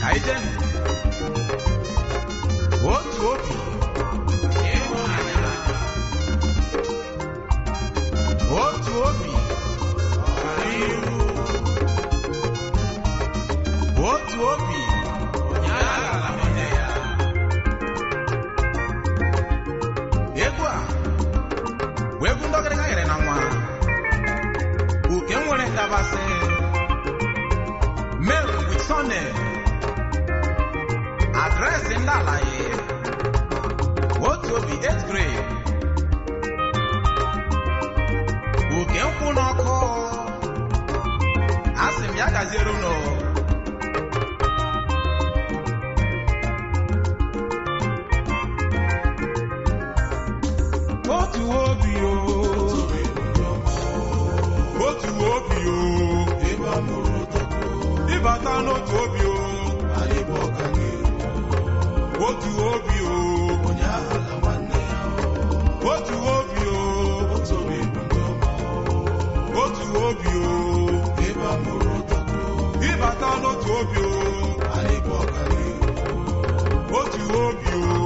Kaiden Otu-Obi Otu-Obi Otu-Obi egwu a bụ egwu ndọgịrịga nyere na nwa uke nwere ngabasị mail with surname adreesị ndị ala ya Otu-Obi 8th grade uke nkwụ n'ọkụ asị m ya gaziere unu Otu-Obi o Otu-Obi o ịbata n'Otu-Obi o Otu-Obi o Otu-Obi o Otu-Obi o ịbata n'Otu-Obi o Otu-Obi o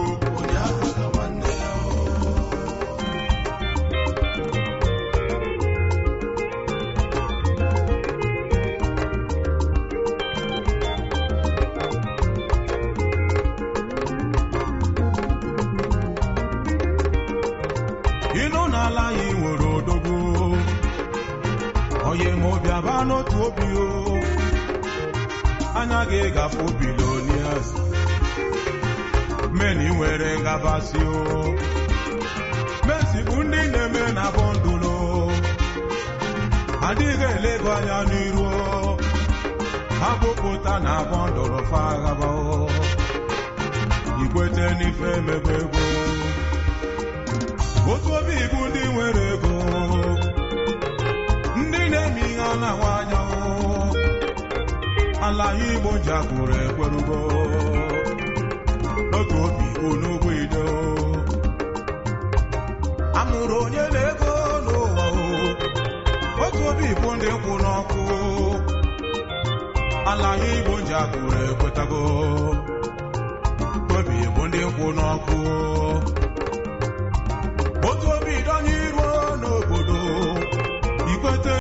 ịnụ n'ala ya nwere odogwu onye ma obi aba n'Otu-Obi o anya ga-egafe bilonias meni nwere ngabasị o mesi bụ ndị na-eme na bọndụlụ adịghị elego anya n'iru ha bụpụta na bọndụlụ faghaba o ikwete n'ife emebe ego Otu-Obi bụ ndị nwere ego ndị na-eme ihe a na-awa anya ala Igbo ji akwụrụ ekwerugo Otu-Obi onugbu ido amụrụ onye na-ego n'ụwa Otu-Obi bụ ndị nkwụ n'ọkụ ala Igbo ji akwụrụ ekwetago Otu-Obi bụ ndị nkwụ n'ọkụ